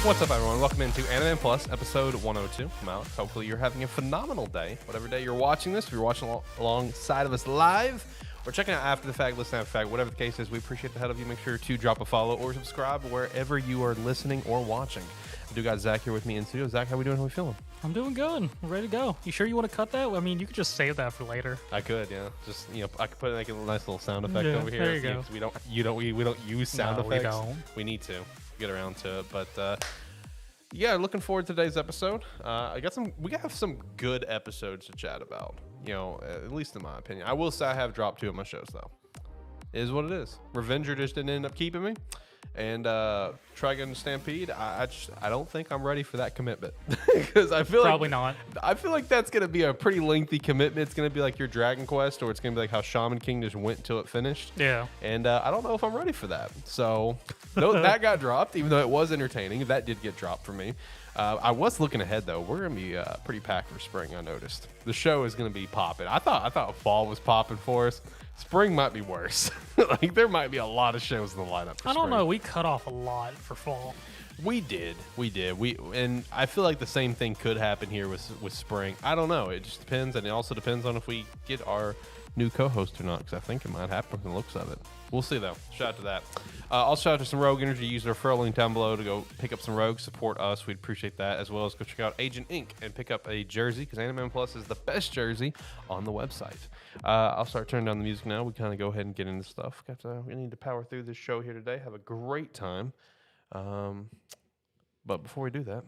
What's up, everyone? Welcome into Anime Plus, episode 102. I'm Alex. Hopefully you're having a phenomenal day, whatever day you're watching this. If you're watching alongside of us live, or checking out after the fact, listening after the fact, whatever the case is, we appreciate the hell of you. Make sure to drop a follow or subscribe wherever you are listening or watching. I do got Zach here with me in studio. Zach, how we doing? How we feeling? I'm doing good. I'm ready to go. You sure you want to cut that? I mean, you could just save that for later. I could, yeah. Just I could put like a nice little sound effect over here. There you go. We don't use sound effects. We don't. We need to get around to it, but. Yeah, looking forward to today's episode. We have some good episodes to chat about. At least in my opinion. I will say I have dropped 2 of my shows though. It is what it is. Revenger just didn't end up keeping me, and Trigun Stampede. I don't think I'm ready for that commitment because I feel probably not. I feel like that's gonna be a pretty lengthy commitment. It's gonna be like your Dragon Quest, or it's gonna be like how Shaman King just went till it finished. Yeah. And I don't know if I'm ready for that. So that got dropped, even though it was entertaining. That did get dropped for me. I was looking ahead though. We're gonna be pretty packed for spring. I noticed the show is gonna be popping. I thought fall was popping for us. Spring might be worse. Like there might be a lot of shows in the lineup for I don't spring. know. We cut off a lot for fall. We did. And I feel like the same thing could happen here with spring. I don't know. It just depends, and it also depends on if we get our new co-host or not, because I think it might happen from the looks of it. We'll see, though. Shout out to that. Also, shout out to some Rogue Energy. Use our referral link down below to go pick up some Rogues. Support us. We'd appreciate that, as well as go check out Agent Inc. and pick up a jersey, because Anime Plus is the best jersey on the website. I'll start turning down the music now. We kind of go ahead and get into stuff. We need to power through this show here today. Have a great time. But before we do that,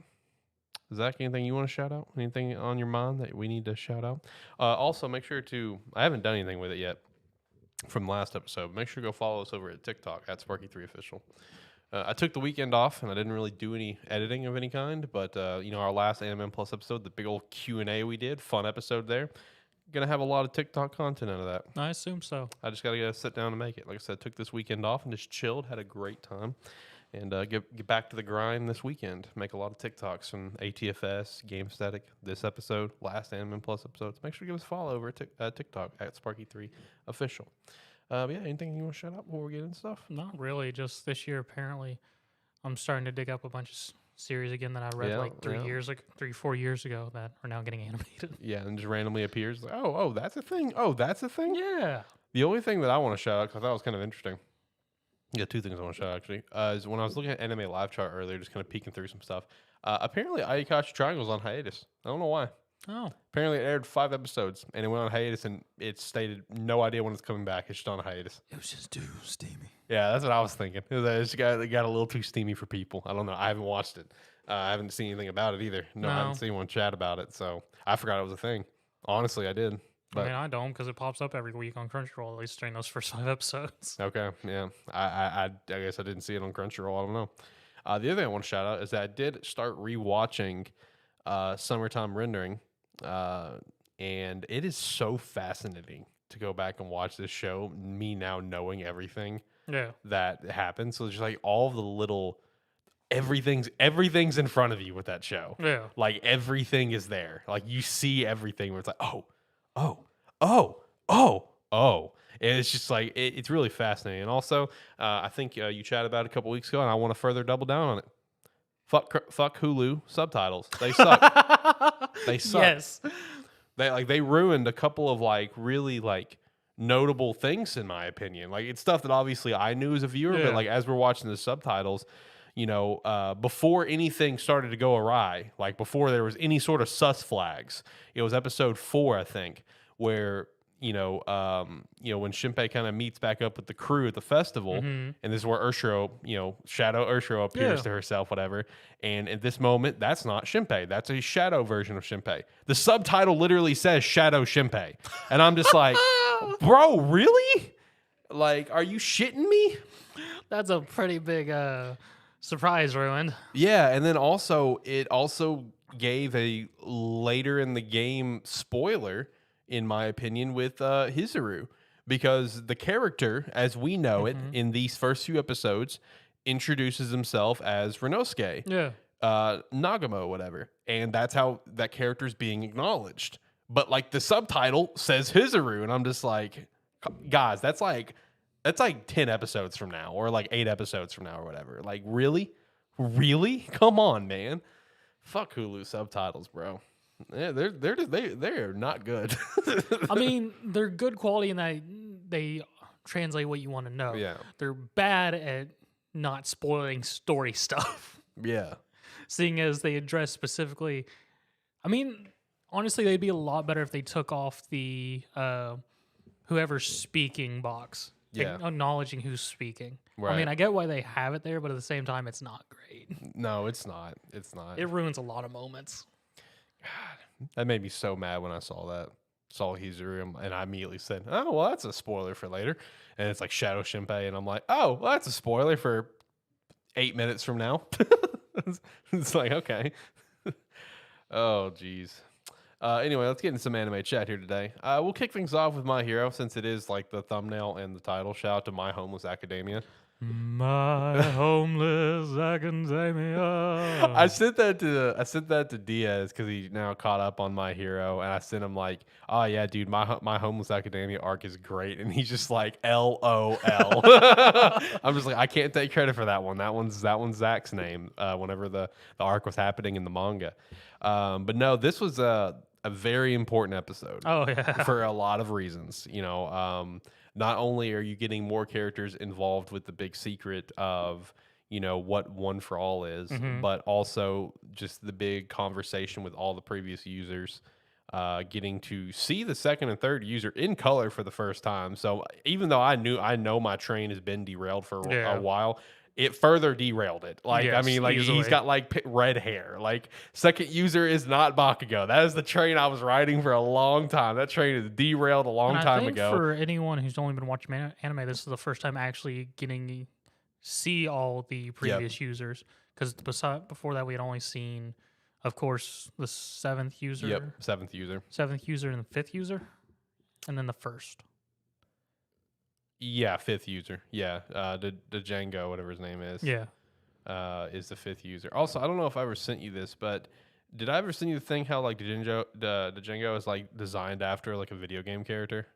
Zach, anything you want to shout out? Anything on your mind that we need to shout out? Also, make sure to, I haven't done anything with it yet from last episode. Make sure to go follow us over at TikTok at Sparky3Official. I took the weekend off and I didn't really do any editing of any kind, but our last Anime Plus episode, the big old Q&A we did, fun episode there. Gonna have a lot of TikTok content out of that. I assume so. I just gotta sit down and make it. Like I said, took this weekend off and just chilled, had a great time. And get back to the grind this weekend. Make a lot of TikToks from ATFS, Game Static, this episode, last Anime Plus episodes. Make sure to give us a follow over at TikTok at Sparky3Official. Yeah, anything you want to shout out before we get into stuff? Not really. Just this year, apparently, I'm starting to dig up a bunch of series again that I read 4 years ago that are now getting animated. Yeah, and just randomly appears. Like, oh, that's a thing. Oh, that's a thing? Yeah. The only thing that I want to shout out, because I thought it was kind of interesting. Yeah, 2 things I want to shout out, actually. Is when I was looking at Anime Live Chart earlier, just kind of peeking through some stuff. Apparently, Ayakashi Triangle's on hiatus. I don't know why. Oh. Apparently, it aired 5 episodes, and it went on hiatus, and it stated no idea when it's coming back. It's just on hiatus. It was just too steamy. Yeah, that's what I was thinking. It just got a little too steamy for people. I don't know. I haven't watched it. I haven't seen anything about it either. No, I haven't seen anyone chat about it, so I forgot it was a thing. Honestly, I did. But, I mean, I don't, because it pops up every week on Crunchyroll, at least during those first 5 episodes. Okay, yeah. I guess I didn't see it on Crunchyroll. I don't know. The other thing I want to shout out is that I did start rewatching Summertime Rendering, and it is so fascinating to go back and watch this show, me now knowing everything that happened. So just like all the little... Everything's in front of you with that show. Yeah. Like everything is there. Like you see everything where it's like, oh. And it's just like, it's really fascinating. And also, I think you chatted about it a couple weeks ago, and I want to further double down on it. Fuck Hulu subtitles. They suck. They suck. Yes. They ruined a couple of really notable things in my opinion. Like it's stuff that obviously I knew as a viewer, but as we're watching the subtitles, before anything started to go awry, like before there was any sort of sus flags, it was episode 4, I think, where, when Shinpei kind of meets back up with the crew at the festival, and this is where Urshiro, Shadow Urshiro appears to herself, whatever. And at this moment, that's not Shinpei. That's a shadow version of Shinpei. The subtitle literally says Shadow Shinpei. And I'm just like, bro, really? Like, are you shitting me? That's a pretty big... surprise ruined. Yeah, and then also it also gave a later in the game spoiler, in my opinion, with Hizuru, because the character, as we know it in these first few episodes, introduces himself as Renosuke. Yeah. Nagamo, whatever. And that's how that character's being acknowledged. But the subtitle says Hizuru, and I'm just like, guys, that's like 10 episodes from now, or 8 episodes from now, or whatever. Like, really? Really? Come on, man. Fuck Hulu subtitles, bro. Yeah, they're not good. I mean, they're good quality in that they translate what you want to know. Yeah. They're bad at not spoiling story stuff. Yeah. Seeing as they address specifically, I mean, honestly, they'd be a lot better if they took off the whoever's speaking box, Yeah. acknowledging who's speaking. Right. I mean, I get why they have it there, but at the same time, it's not great. No, it's not. It's not. It ruins a lot of moments. God, that made me so mad when I saw that. Saw Hizuru, and I immediately said, "Oh, well, that's a spoiler for later." And it's like Shadow Shinpei, and I'm like, "Oh, well, that's a spoiler for 8 minutes from now." It's like, okay. Oh, jeez. Anyway, let's get into some anime chat here today. We'll kick things off with My Hero, since it is like the thumbnail and the title. Shout out to My Homeless Academia. My homeless academia. I sent that to Diaz because he now caught up on My Hero, and I sent him like, "Oh yeah, dude, my Homeless Academia arc is great," and he's just like, "LOL." I'm just like, I can't take credit for that one. That one's Zach's name. Whenever the arc was happening in the manga, but no, this was a very important episode. Oh yeah, for a lot of reasons. You know, not only are you getting more characters involved with the big secret of, you know, what One for All is, but also just the big conversation with all the previous users, getting to see the second and third user in color for the first time. So even though I know my train has been derailed for a while, it further derailed it. Like, yes, I mean, like easily. He's got like red hair. Like, second user is not Bakugo. That is the train I was riding for a long time. That train is derailed a long time ago. For anyone who's only been watching anime, this is the first time actually getting to see all the previous users. Because before that, we had only seen, of course, the seventh user. Yep, seventh user. Seventh user and the fifth user, and then the first. Yeah, fifth user. Yeah, the Django, whatever his name is. Yeah, is the fifth user. Also, I don't know if I ever sent you this, but did I ever send you the thing how like the Django is like designed after like a video game character?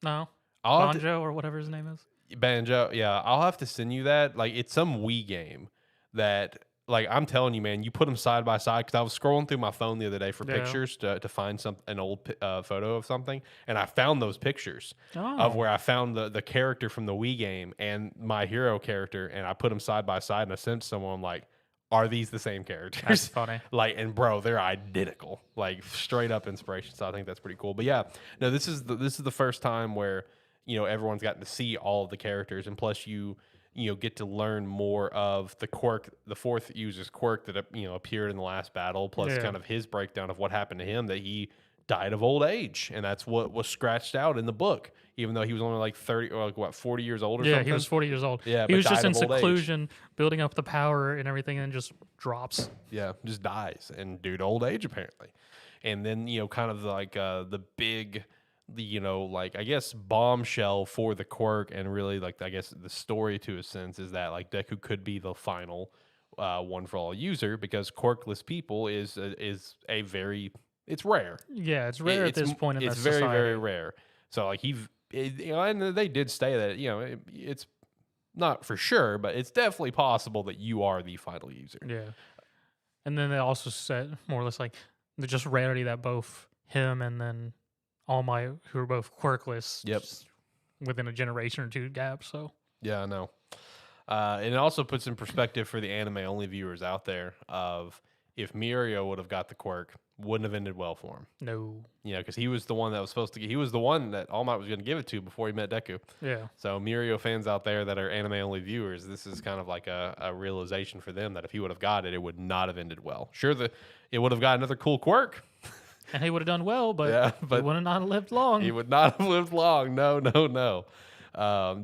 No, Banjo or whatever his name is. Banjo. Yeah, I'll have to send you that. Like, it's some Wii game that. Like, I'm telling you, man, you put them side by side, because I was scrolling through my phone the other day for pictures to find an old photo of something, and I found those pictures of where I found the character from the Wii game and My Hero character, and I put them side by side, and I sent someone like, "Are these the same characters?" That's funny. Like, and bro, they're identical, like straight up inspiration. So I think that's pretty cool. But yeah, no, this is the first time where, you know, everyone's gotten to see all of the characters, and plus you get to learn more of the quirk, the fourth user's quirk that, you know, appeared in the last battle, plus kind of his breakdown of what happened to him, that he died of old age. And that's what was scratched out in the book, even though he was only like 30 or like, what, 40 years old or something? Yeah, he was 40 years old. Yeah, he was just in seclusion, building up the power and everything, and just drops. Yeah, just dies. And dude, old age apparently. And then, you know, kind of like the big... you know, like, I guess bombshell for the quirk, and really like, I guess the story to a sense is that like Deku could be the final One for All user, because quirkless people is a very, it's rare. Yeah, it's rare at this point in the society. It's very, very rare. So like you know, and they did say that, you know, it's not for sure, but it's definitely possible that you are the final user. Yeah. And then they also said more or less like the just rarity that both him and then All Might, who are both quirkless, within a generation or two gap. So yeah, I know. And it also puts in perspective for the anime only viewers out there of, if Mirio would have got the quirk, wouldn't have ended well for him. No. Yeah, because he was the one that was supposed to get, he was the one that All Might was going to give it to before he met Deku. Yeah. So Mirio fans out there that are anime only viewers, this is kind of like a realization for them that if he would have got it, it would not have ended well. Sure, it would have got another cool quirk. And he would have done well, but he would have not lived long. He would not have lived long. No, no, no.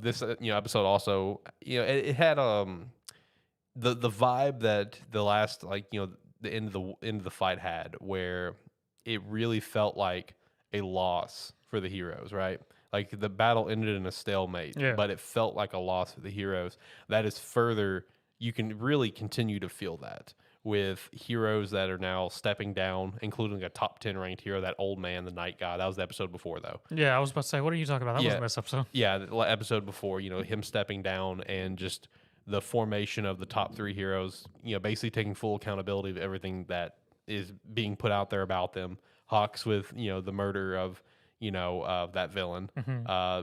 This episode also, it had the vibe that the last, like, the end of the fight had, where it really felt like a loss for the heroes, right? Like, the battle ended in a stalemate, but it felt like a loss for the heroes. That is further, you can really continue to feel that with heroes that are now stepping down, including a top 10 ranked hero, that old man, the night guy. That was the episode before, though. Yeah, I was about to say, what are you talking about? That wasn't this episode. Yeah, the episode before, him stepping down, and just the formation of the top 3 heroes, basically taking full accountability of everything that is being put out there about them. Hawks with, the murder of, that villain,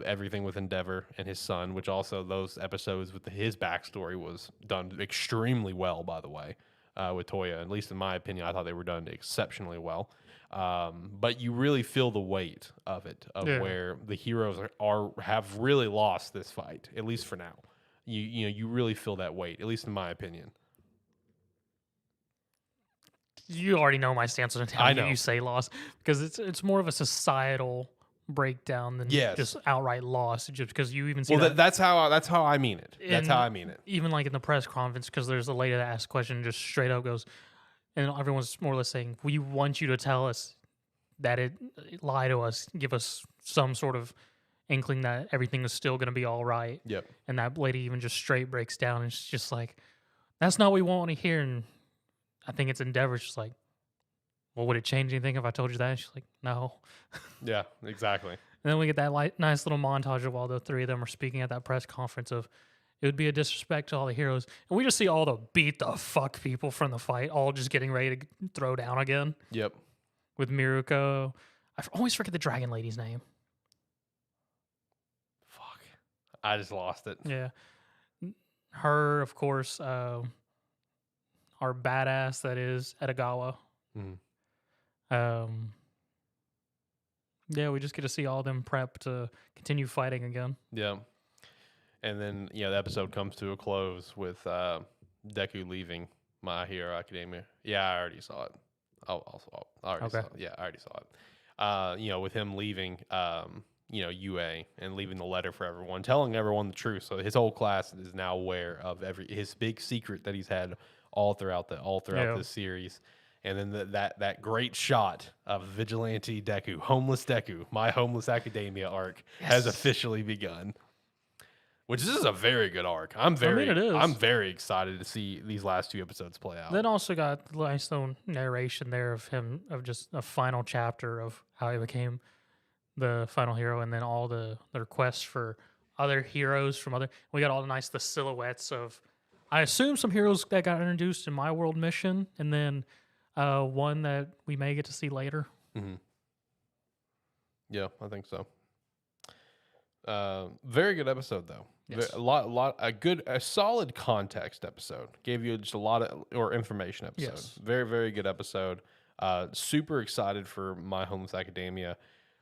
everything with Endeavor and his son, which also those episodes with his backstory was done extremely well, by the way, with Toya. At least in my opinion, I thought they were done exceptionally well. But you really feel the weight of it, where the heroes have really lost this fight, at least for now. You really feel that weight, at least in my opinion. You already know my stance on how you say loss, because it's more of a societal breakdown than just outright loss. Just because you even see that's how I mean it. That's how I mean it. Even like in the press conference, because there's a lady that asks a question, just straight up goes, and everyone's more or less saying, "We want you to tell us that lie to us, give us some sort of inkling that everything is still going to be all right." Yep. And that lady even just straight breaks down, and she's just like, "That's not what we want to hear." And I think it's Endeavor. She's like, "Well, would it change anything if I told you that?" And she's like, "No." Yeah, exactly. And then we get that nice little montage of while the 3 of them are speaking at that press conference of, it would be a disrespect to all the heroes. And we just see all the beat the fuck people from the fight, all just getting ready to throw down again. Yep. With Miruko. I always forget the dragon lady's name. Fuck. I just lost it. Yeah. Her, of course, our badass that is Edogawa. Yeah, we just get to see all of them prep to continue fighting again. Yeah. And then, the episode comes to a close with Deku leaving My Hero Academia. Yeah, I already saw it. I already saw it. Yeah, I already saw it. With him leaving, UA and leaving the letter for everyone, telling everyone the truth. So his whole class is now aware of his big secret that he's had all throughout this series. And then that great shot of Vigilante Deku, Homeless Deku, My Homeless Academia arc has officially begun. Which this is a very good arc. I'm very excited to see these last 2 episodes play out. Then also got the nice little narration there of him, of just a final chapter of how he became the final hero, and then all the requests for other heroes from other. We got all the silhouettes of, I assume, some heroes that got introduced in My World Mission, and then one that we may get to see later. Mm-hmm. Yeah, I think so. Very good episode though. Yes. A solid context episode. Gave you just a lot of information episode. Yes. Very, very good episode. Super excited for My Homeless Academia.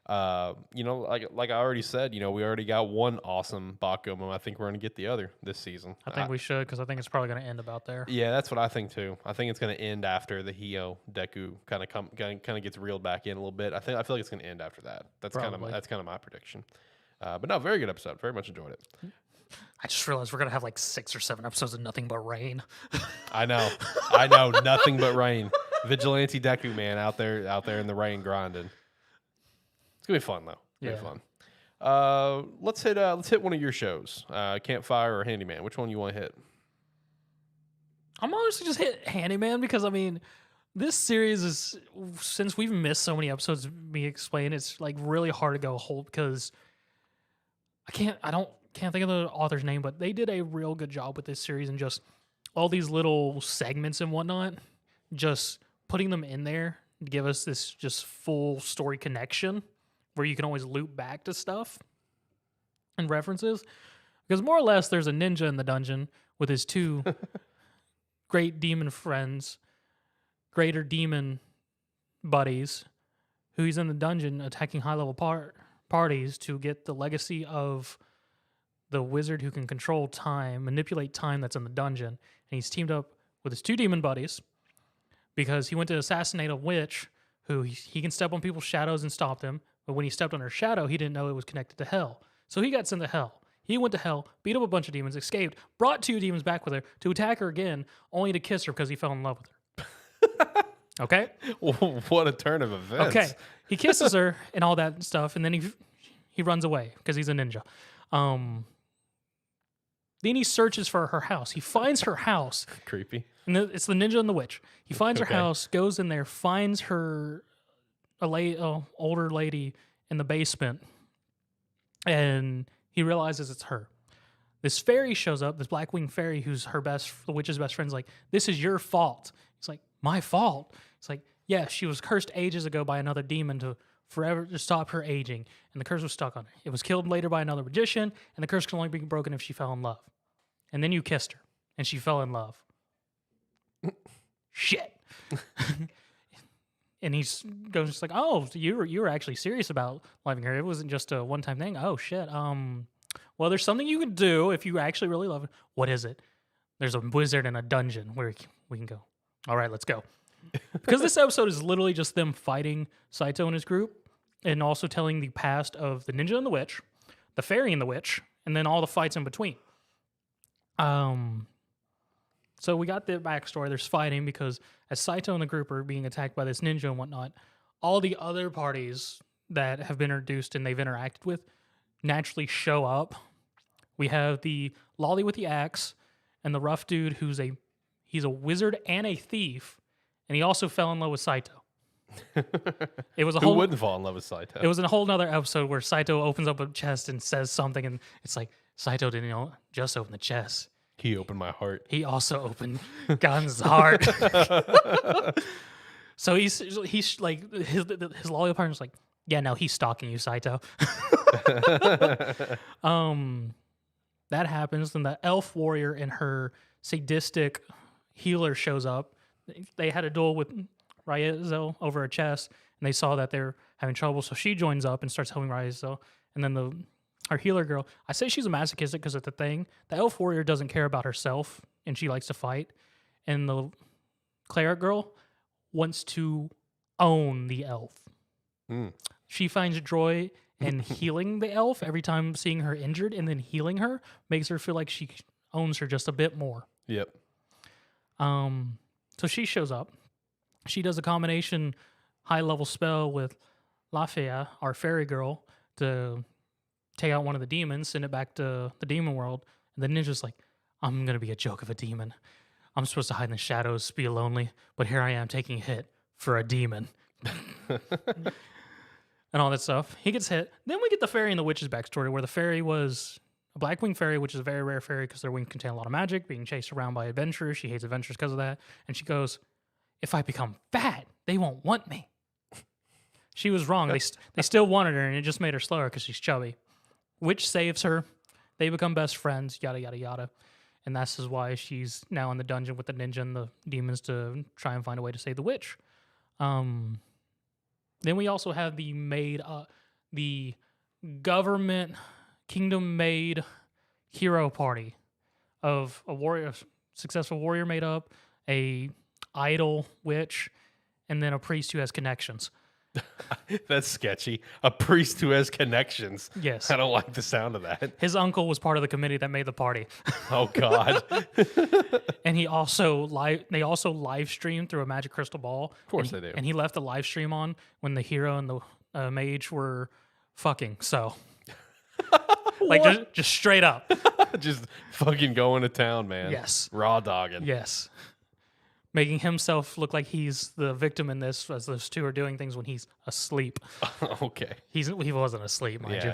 Like I already said, we already got one awesome Bakuman. I think we're going to get the other this season. I think we should, because I think it's probably going to end about there. Yeah, that's what I think too. I think it's going to end after the Hio Deku kind of gets reeled back in a little bit. I feel like it's going to end after that. That's kind of my prediction. But no, very good episode. Very much enjoyed it. I just realized we're going to have like 6 or 7 episodes of nothing but rain. I know, nothing but rain. Vigilante Deku, man, out there in the rain grinding. It's gonna be fun though. Yeah. Be fun. Let's hit one of your shows, Campfire or Handyman. Which one you want to hit? I'm honestly just hit Handyman, because I mean, this series is, since we've missed so many episodes of me explaining, it's like really hard to go hold, because I can't think of the author's name, but they did a real good job with this series, and just all these little segments and whatnot, just putting them in there to give us this just full story connection where you can always loop back to stuff and references. Because more or less, there's a ninja in the dungeon with his 2 great demon friends, greater demon buddies, who he's in the dungeon attacking high-level parties to get the legacy of the wizard who can control time, manipulate time that's in the dungeon. And he's teamed up with his 2 demon buddies because he went to assassinate a witch who he can step on people's shadows and stop them. But when he stepped on her shadow, he didn't know it was connected to hell. So he got sent to hell. He went to hell, beat up a bunch of demons, escaped, brought 2 demons back with her to attack her again, only to kiss her because he fell in love with her. Okay? What a turn of events. Okay. He kisses her and all that stuff, and then he runs away because he's a ninja. Then he searches for her house. He finds her house. Creepy. And it's the ninja and the witch. He finds her house, goes in there, finds her older lady in the basement, and he realizes it's her. this fairy shows up, this Blackwing fairy who's the witch's best friend's like, this is your fault. It's like, my fault? It's like, yeah, she was cursed ages ago by another demon to stop her aging, and the curse was stuck on her. It was killed later by another magician, and the curse can only be broken if she fell in love. And then you kissed her, and she fell in love. Shit. And he goes just like, oh, so you were actually serious about loving her. It wasn't just a one-time thing. Oh, shit. Well, there's something you can do if you actually really love her. What is it? There's a wizard in a dungeon where we can go. All right, let's go. Because this episode is literally just them fighting Saito and his group, and also telling the past of the ninja and the witch, the fairy and the witch, and then all the fights in between. So we got the backstory. There's fighting because as Saito and the group are being attacked by this ninja and whatnot, all the other parties that have been introduced and they've interacted with naturally show up. We have the lolly with the axe and the rough dude he's a wizard and a thief, and he also fell in love with Saito. It was Who wouldn't fall in love with Saito? It was in a whole nother episode where Saito opens up a chest and says something, and it's like, Saito didn't just open the chest. He opened my heart. He also opened Gun's heart. So he's like, his loyal partner's like, yeah, no, he's stalking you, Saito. That happens. Then the elf warrior and her sadistic healer shows up. They had a duel with Raizo over a chest, and they saw that they're having trouble, so she joins up and starts helping Raizo. And then our healer girl, I say she's a masochistic because of the thing. The elf warrior doesn't care about herself, and she likes to fight. And the cleric girl wants to own the elf. She finds joy in healing the elf every time seeing her injured, and then healing her makes her feel like she owns her just a bit more. Yep. So she shows up. She does a combination high-level spell with Lafayette, our fairy girl, to take out one of the demons, send it back to the demon world. And the ninja's like, I'm going to be a joke of a demon. I'm supposed to hide in the shadows, be lonely, but here I am taking a hit for a demon. And all that stuff. He gets hit. Then we get the fairy and the witch's backstory, where the fairy was a Blackwing fairy, which is a very rare fairy because their wings contain a lot of magic, being chased around by adventurers. She hates adventurers because of that. And she goes, if I become fat, they won't want me. She was wrong. They still wanted her, and it just made her slower because she's chubby. Witch saves her. They become best friends, yada, yada, yada. And this is why she's now in the dungeon with the ninja and the demons to try and find a way to save the witch. Then we also have the government kingdom-made hero party of a successful warrior made up, a idol witch, and then a priest who has connections. That's sketchy. A priest who has connections. Yes. I don't like the sound of that. His uncle was part of the committee that made the party. Oh, God. And they also live streamed through a magic crystal ball. Of course they do. And he left the live stream on when the hero and the mage were fucking. So, like, just straight up. Just fucking going to town, man. Yes. Raw dogging. Yes. Making himself look like he's the victim in this, as those two are doing things when he's asleep. Okay. He wasn't asleep, mind you.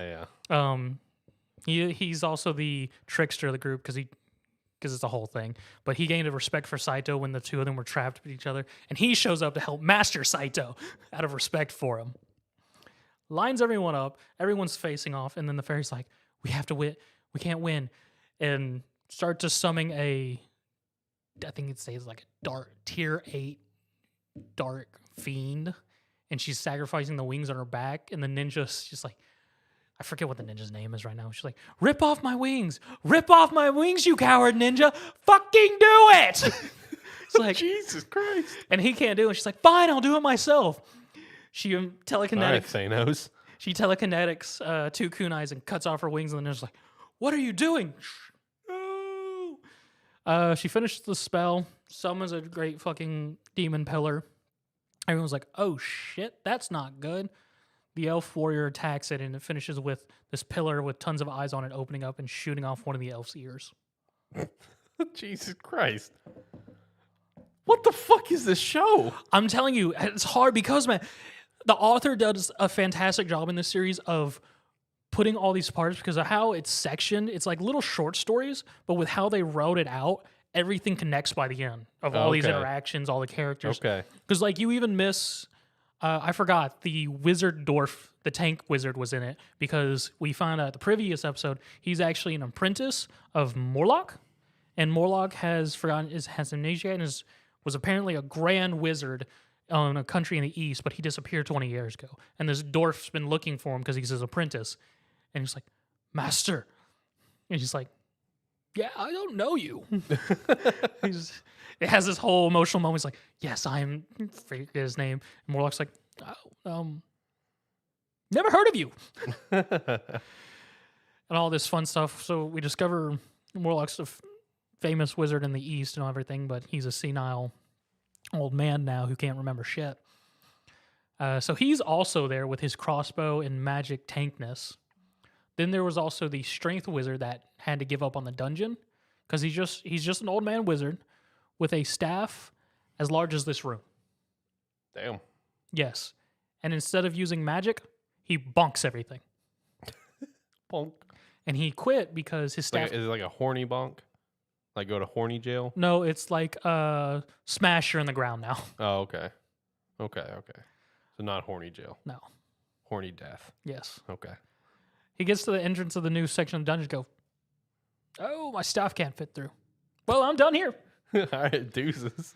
Yeah. He's also the trickster of the group because it's a whole thing. But he gained a respect for Saito when the two of them were trapped with each other, and he shows up to help master Saito out of respect for him. Lines everyone up, everyone's facing off, and then the fairy's like, "We have to win. We can't win," and start to summon I think it says like a dark tier 8 dark fiend, and she's sacrificing the wings on her back, and the ninja's just like, I forget what the ninja's name is right now. She's like, rip off my wings, you coward ninja, fucking do it. It's like, Jesus Christ. And he can't do it. She's like, fine, I'll do it myself. She telekinetics. All right, Thanos. She telekinetics 2 kunais and cuts off her wings, and the ninja's like, what are you doing? She finishes the spell, summons a great fucking demon pillar. Everyone's like, oh shit, that's not good. The elf warrior attacks it, and it finishes with this pillar with tons of eyes on it opening up and shooting off one of the elf's ears. Jesus Christ. What the fuck is this show? I'm telling you, it's hard because, man, the author does a fantastic job in this series of putting all these parts because of how it's sectioned. It's like little short stories, but with how they wrote it out, everything connects by the end of all these interactions, all the characters. Okay. Because like you even miss, I forgot the wizard dwarf, the tank wizard was in it because we found out the previous episode he's actually an apprentice of Morlock, and Morlock has amnesia and was apparently a grand wizard in a country in the east, but he disappeared 20 years ago. And this dwarf's been looking for him because he's his apprentice. And he's like, Master. And he's like, yeah, I don't know you. It has this whole emotional moment. He's like, yes, I'm, forget his name. And Morlock's like, never heard of you. And all this fun stuff. So we discover Morlock's a famous wizard in the east and everything, but he's a senile old man now who can't remember shit. So he's also there with his crossbow and magic tankness. Then there was also the strength wizard that had to give up on the dungeon because he's just an old man wizard with a staff as large as this room. Damn. Yes. And instead of using magic, he bonks everything. Bonk. And he quit because his staff... Is it like a horny bonk? Like go to horny jail? No, it's like a smasher in the ground now. Oh, okay. Okay. So not horny jail. No. Horny death. Yes. Okay. He gets to the entrance of the new section of the dungeon, go, oh, my staff can't fit through. Well, I'm done here. All right, deuces.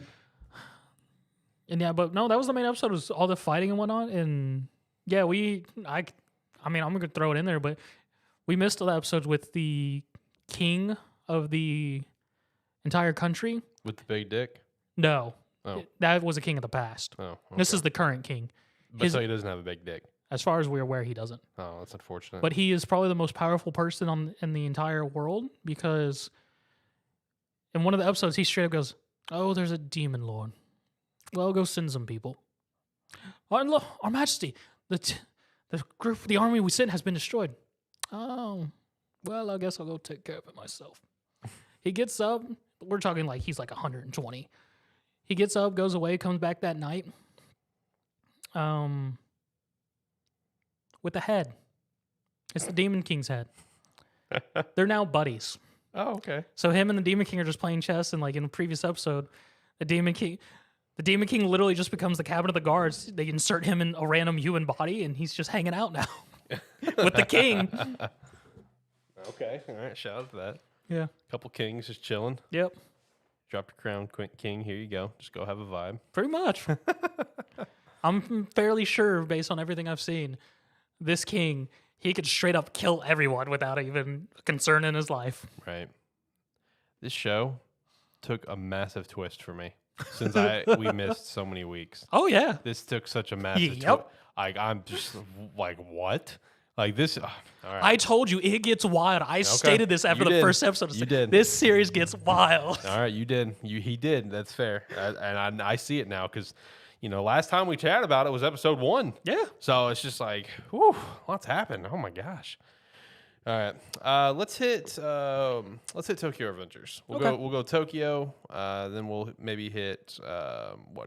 And yeah, but no, that was the main episode, was all the fighting and whatnot. And yeah, I mean, I'm going to throw it in there, but we missed all the episodes with the king of the entire country. With the big dick? No. Oh. That was a king of the past. Oh, okay. This is the current king. But so he doesn't have a big dick? As far as we're aware, he doesn't. Oh, that's unfortunate. But he is probably the most powerful person in the entire world because in one of the episodes, he straight up goes, oh, there's a demon lord. Well, go send some people. Our Majesty, the group, the army we sent has been destroyed. Oh, well, I guess I'll go take care of it myself. He gets up. We're talking like he's like 120. He gets up, goes away, comes back that night. With a head. It's the Demon King's head. They're now buddies. Oh, okay. So him and the Demon King are just playing chess, and like in the previous episode, the Demon King literally just becomes the captain of the guards. They insert him in a random human body, and he's just hanging out now with the king. Okay. All right. Shout out to that. Yeah. Couple kings just chilling. Yep. Drop your crown, king. Here you go. Just go have a vibe. Pretty much. I'm fairly sure, based on everything I've seen, this king, he could straight up kill everyone without even concern in his life. Right. This show took a massive twist for me since we missed so many weeks. Oh yeah. This took such a massive twist. Yep. I'm just like, what? Like this. All right. I told you it gets wild. I stated this after the first episode. You did. This series gets wild. All right, you did. He did. That's fair. And I see it now because, last time we chatted about it was episode 1. Yeah. So it's just like, whew, lots happened. Oh my gosh. All right. Let's hit Tokyo Revengers. We'll go Tokyo. Then we'll maybe hit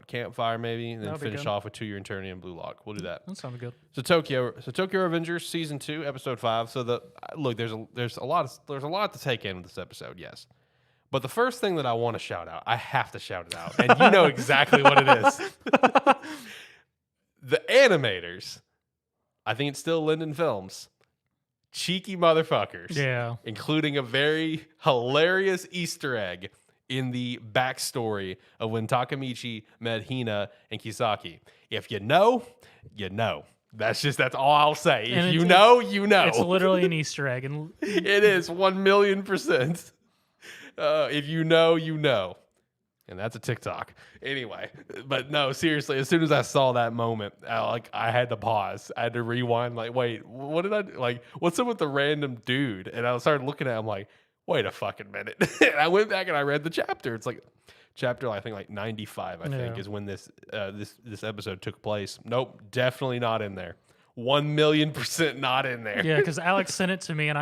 Campfire maybe, and then finish off with To Your Eternity and BLUELOCK. We'll do that. That sounds good. So Tokyo Revengers season 2, episode 5. So there's a lot to take in with this episode, yes. But the first thing that I want to shout out, I have to shout it out, and you know exactly what it is. The animators, I think it's still Linden Films. Cheeky motherfuckers. Yeah. Including a very hilarious Easter egg in the backstory of when Takemichi met Hina and Kisaki. If you know, you know. That's all I'll say. And if you know, you know. It's literally an Easter egg. And it is 1,000,000%. If you know, you know. And that's a TikTok. Anyway, but no, seriously, as soon as I saw that moment, I had to pause. I had to rewind, like, wait, what did I do? Like, what's up with the random dude? And I started looking at him like, wait a fucking minute. And I went back and I read the chapter. It's like chapter, I think, like 95, I think, is when this episode took place. Nope, definitely not in there. 1,000,000% not in there. Yeah, because Alex sent it to me, and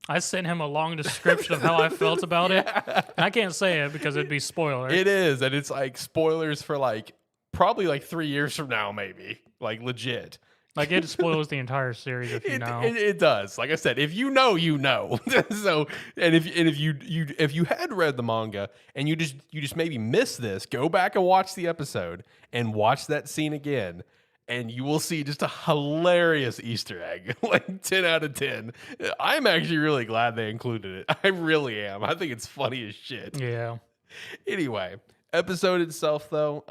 I sent him a long description of how I felt about it. And I can't say it because it'd be spoiler. It is, and it's like spoilers for like probably like 3 years from now, maybe. Like legit. Like it spoils the entire series if you know. It does. Like I said, if you know, you know. So, and if you had read the manga and you just maybe missed this, go back and watch the episode and watch that scene again, and you will see just a hilarious Easter egg, like 10 out of 10. I'm actually really glad they included it. I really am. I think it's funny as shit. Yeah. Anyway, episode itself though,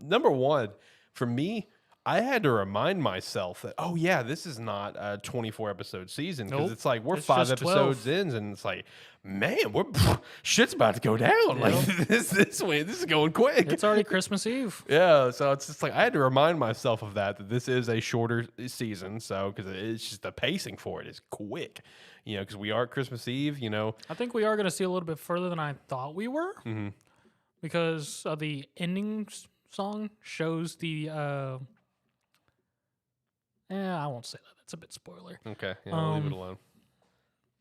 number one for me. I had to remind myself that, oh yeah, this is not a 24 episode season because it's like we're It's 5 just episodes 12. in, and it's like, man, shit's about to go down. Like this is going quick. It's already Christmas Eve. Yeah, so it's just like I had to remind myself of that this is a shorter season, so because it's just the pacing for it is quick, because we are at Christmas Eve, I think we are going to see a little bit further than I thought we were because the ending song shows the. I won't say that. That's a bit spoiler. Okay, yeah, I'll leave it alone.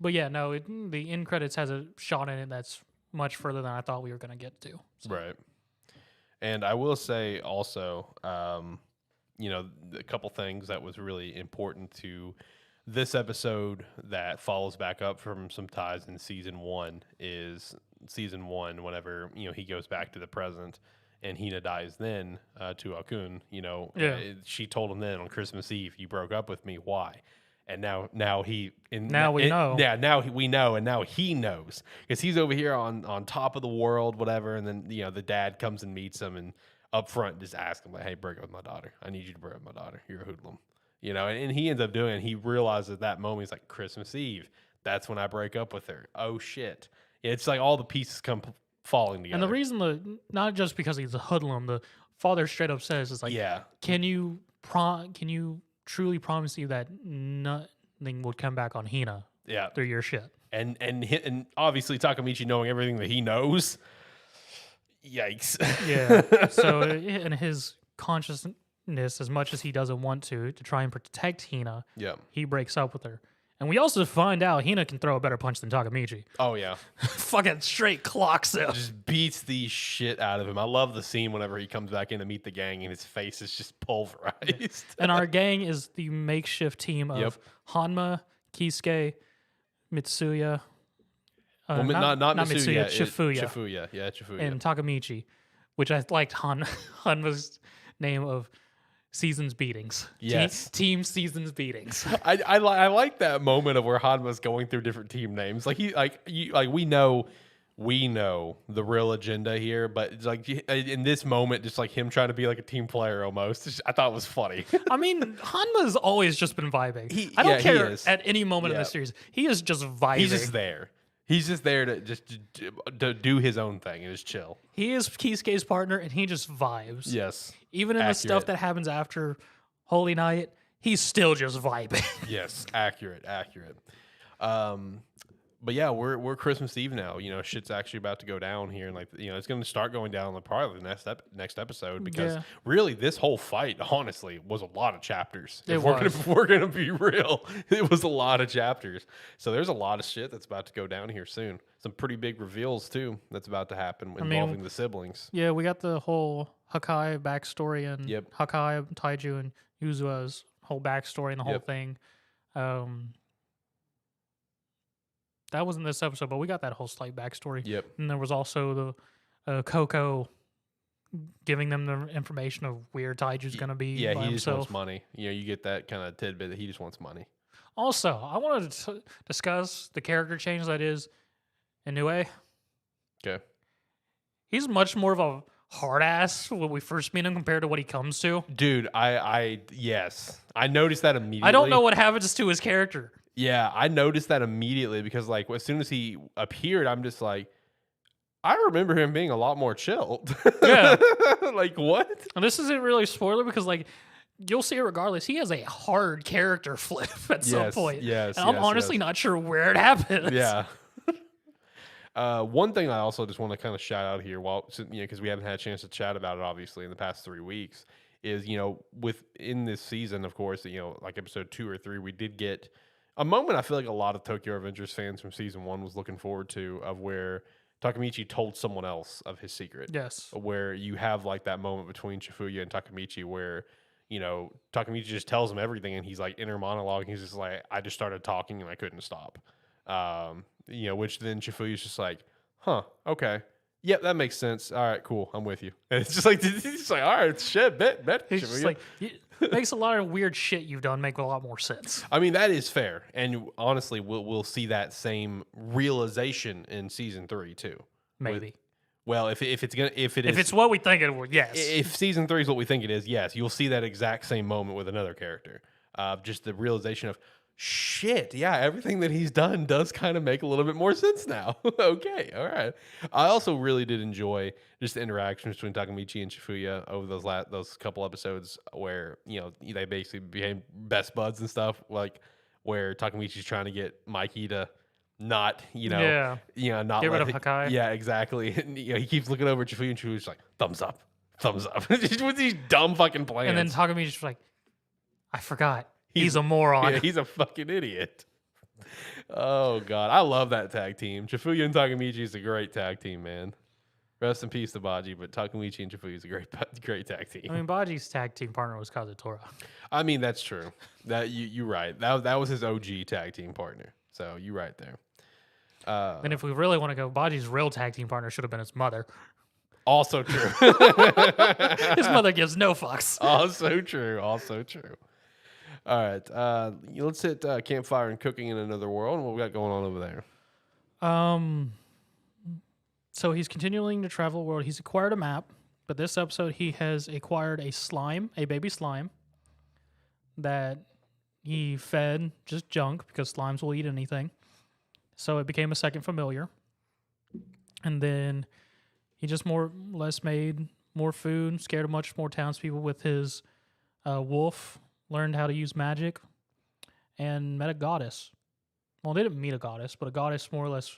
But yeah, no, the end credits has a shot in it that's much further than I thought we were going to get to. So. Right. And I will say also, a couple things that was really important to this episode that follows back up from some ties in season one is season one, whenever, he goes back to the present and Hina dies then to Akun, she told him then on Christmas Eve, you broke up with me. Why? And now we know. Yeah, we know, and now he knows because he's over here on top of the world, whatever. And then the dad comes and meets him, and up front just asks him like, "Hey, break up with my daughter. I need you to break up with my daughter. You're a hoodlum." And he ends up doing it. He realizes at that moment, he's like, Christmas Eve. That's when I break up with her. Oh shit! Yeah, it's like all the pieces come falling together. And the reason not just because he's a hoodlum, the father straight up says is like, can you truly promise you that nothing would come back on Hina through your shit? And obviously Takamichi knowing everything that he knows, yikes. Yeah. So in his consciousness, as much as he doesn't want to try and protect Hina, he breaks up with her. And we also find out Hina can throw a better punch than Takamichi. Oh, yeah. Fucking straight clocks him. Just beats the shit out of him. I love the scene whenever he comes back in to meet the gang and his face is just pulverized. Yeah. And our gang is the makeshift team of Hanma, Kisuke, Mitsuya. Not Mitsuya. Chifuya. Chifuya. And Takamichi, which I liked Hanma's name of Seasons Beatings. Yes. Team Seasons Beatings. I like that moment of where Hanma's going through different team names. Like we know the real agenda here, but it's like in this moment, just like him trying to be like a team player almost. I thought it was funny. I mean, Hanma's always just been vibing. I don't care at any moment in the series. He is just vibing. He's just there. He's just there to do his own thing and just chill. He is Kisuke's partner, and he just vibes. Yes. Even in the stuff that happens after Holy Night, he's still just vibing. Yes, accurate. But yeah, we're Christmas Eve now. Shit's actually about to go down here, and it's going to start going down in probably the next episode because really this whole fight, honestly, was a lot of chapters. If we're gonna be real, it was a lot of chapters. So there's a lot of shit that's about to go down here soon. Some pretty big reveals too that's about to happen involving the siblings. Yeah, we got the whole Hakai backstory and Hakai, Taiju, and Yuzua's whole backstory and the whole thing. That wasn't this episode, but we got that whole slight backstory. Yep. And there was also the Coco giving them the information of where Taiju's going to be. Yeah, by he himself. just wants money. You get that kind of tidbit that he just wants money. Also, I wanted to discuss the character change that is Inoue. Okay. He's much more of a hard ass when we first meet him compared to what he comes to. Dude, yes. I noticed that immediately. I don't know what happens to his character. Yeah, I noticed that immediately because as soon as he appeared, I'm just like, I remember him being a lot more chilled. Yeah. Like, what? And this isn't really a spoiler because you'll see it regardless. He has a hard character flip at some point. Yes. And I'm honestly not sure where it happens. Yeah. One thing I also just want to kind of shout out here, because we haven't had a chance to chat about it, obviously, in the past 3 weeks, is within this season, of course, like episode 2 or 3, we did get a moment I feel like a lot of Tokyo Revengers fans from season 1 was looking forward to, of where Takamichi told someone else of his secret. Yes. Where you have that moment between Chifuya and Takamichi where Takamichi just tells him everything, and he's like inner monologue. He's just like, I just started talking and I couldn't stop. Which then Chifuya's just like, huh, okay. Yep, that makes sense. All right, cool. I'm with you. And it's just like, all right, shit, bet. It's just like, it makes a lot of weird shit you've done make a lot more sense. I mean, that is fair. And honestly, we'll see that same realization in season 3 too. Maybe. Well, if it's what we think it will, yes. If season 3 is what we think it is, yes, you'll see that exact same moment with another character. Just the realization of, shit, yeah, everything that he's done does kind of make a little bit more sense now. Okay, all right. I also really did enjoy just the interactions between Takamichi and Shifuya over those couple episodes where they basically became best buds and stuff, like where Takamichi's trying to get Mikey to not not get rid of Hakai. Yeah, exactly. And, he keeps looking over at Shifuya, and Shifuyu's like, thumbs up, just with these dumb fucking plans. And then Takamichi's just like, I forgot. He's a moron. Yeah, he's a fucking idiot. Oh, God. I love that tag team. Chifuya and Takamichi is a great tag team, man. Rest in peace to Baji, but Takamichi and Chifuya is a great tag team. I mean, Baji's tag team partner was Kazutora. I mean, that's true. That you're right. That was his OG tag team partner. So you're right there. And if we really want to go, Baji's real tag team partner should have been his mother. Also true. His mother gives no fucks. Also true. All right, let's hit Campfire and Cooking in Another World. What we got going on over there? So he's continuing to travel the world. He's acquired a map, but this episode he has acquired a baby slime, that he fed just junk because slimes will eat anything. So it became a second familiar. And then he just more or less made more food, scared a much more townspeople with his wolf, learned how to use magic, and met a goddess. Well, they didn't meet a goddess, but a goddess more or less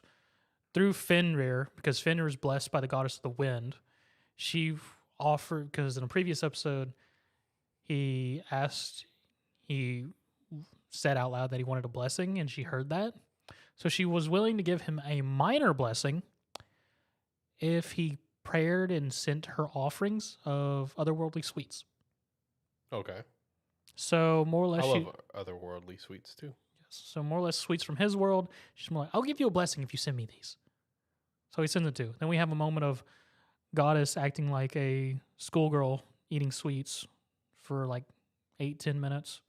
through Fenrir, because Fenrir is blessed by the goddess of the wind. She offered, because in a previous episode, he said out loud that he wanted a blessing, and she heard that. So she was willing to give him a minor blessing if he prayed and sent her offerings of otherworldly sweets. Okay. So more or less, I love otherworldly sweets too. Yes. So more or less sweets from his world. She's more like, I'll give you a blessing if you send me these. So he sends it to. Then we have a moment of goddess acting like a schoolgirl eating sweets for like 8-10 minutes.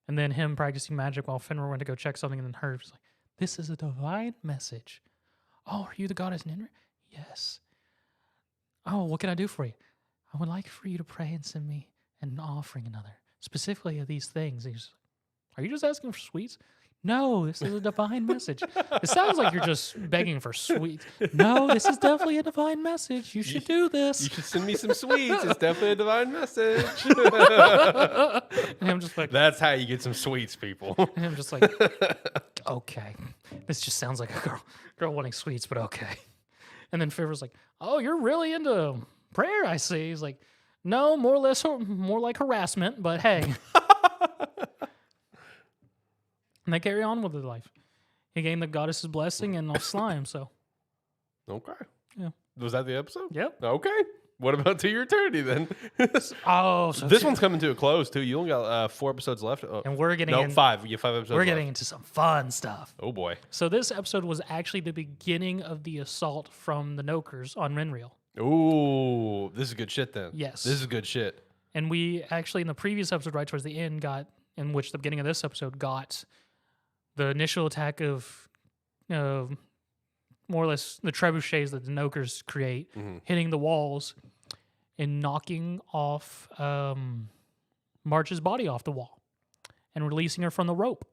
And then him practicing magic while Fenrir went to go check something, and then her was like, this is a divine message. Oh, are you the goddess Ninra? Yes. Oh, what can I do for you? I would like for you to pray and send me an offering, another, specifically of these things. And he's like, are you just asking for sweets? No, this is a divine message. It sounds like you're just begging for sweets. No, this is definitely a divine message. You should do this. You should send me some sweets. It's definitely a divine message. And I'm just like, that's how you get some sweets, people. And I'm just like, okay. This just sounds like a girl wanting sweets, but okay. And then Favor's like, oh, you're really into prayer, I see. He's like, no, more like harassment, but hey. And they carry on with their life. He gained the goddess's blessing and slime, so. Okay. Yeah. Was that the episode? Yep. Okay. What about To Your Eternity then? So this one's coming to a close too. You only got 4 episodes left. And we're getting 5. You get 5 episodes. We're getting into some fun stuff. Oh boy. So this episode was actually the beginning of the assault from the Nokers on Renreal. Ooh, this is good shit then. Yes. This is good shit. And we actually, in the previous episode, right towards the end, in which the beginning of this episode got the initial attack of more or less the trebuchets that the Nokers create, hitting the walls and knocking off March's body off the wall and releasing her from the rope.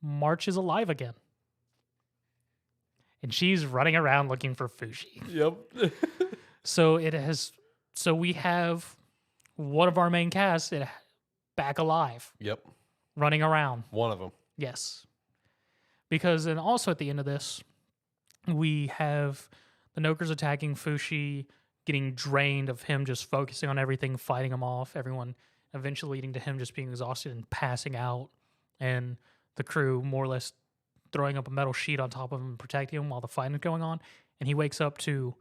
March is alive again. And she's running around looking for Fushi. Yep. So we have one of our main casts back alive. Yep. Running around. One of them. Yes. Because, and also at the end of this, we have the Nokers attacking Fushi, getting drained of him just focusing on everything, fighting him off, everyone eventually leading to him just being exhausted and passing out, and the crew more or less throwing up a metal sheet on top of him and protecting him while the fight is going on. And he wakes up to